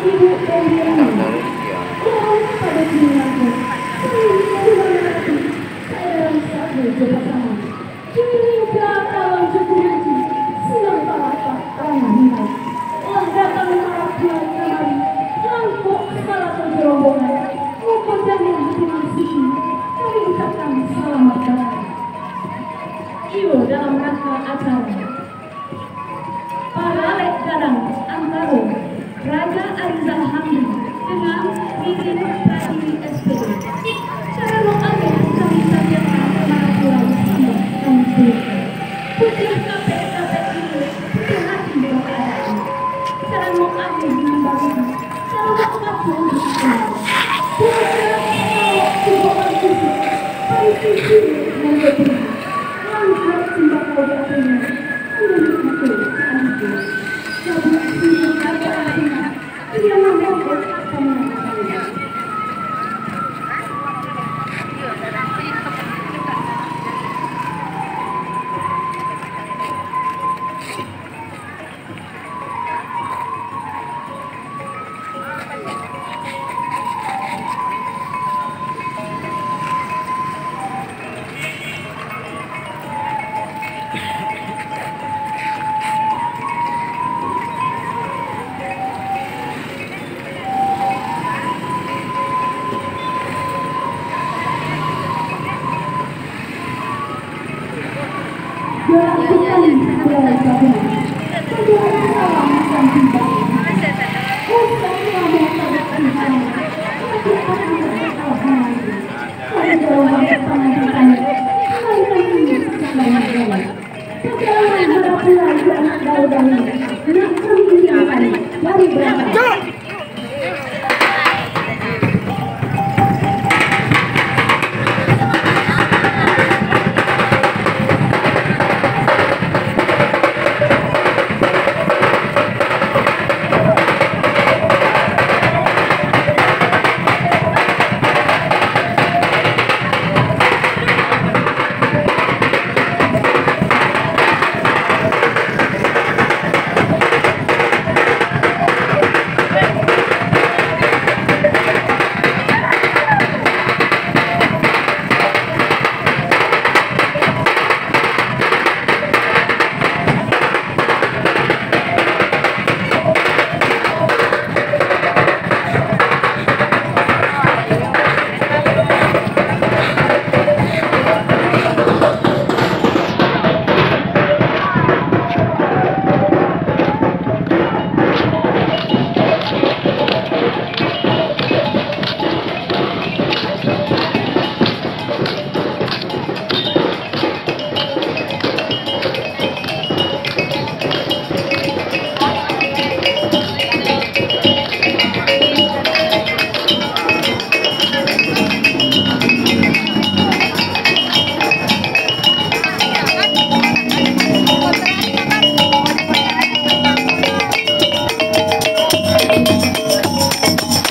Ibu dan Diana, orang pada telingaku, mengerti saya dalam satu pasangan. Hingga dalam security, siang talata tanah minat. Telah datang maraknya kemari, lampok salah satu rombongan. Memperjamin hati manusia, kami ucapkan selamat datang. Iyo dalam rangka acara Paralek Gadang Antaro Raja Arizal Hamdi dengan Ririn Pratiri SPD. Cara mengambil kami sajikan pengakuan Sambal dan Putih. Putih KPKP ini putih hati keadaan. Cara mengambil dengan bagus. Cara mengaku untuk kita. Putih kalau tubuhan kusuk. Parisi dengan betul. Langkah sembako di akhirnya. Menurut itu selanjutnya. Jadi sini ada artinya. Dia membuat pemenang. Doakan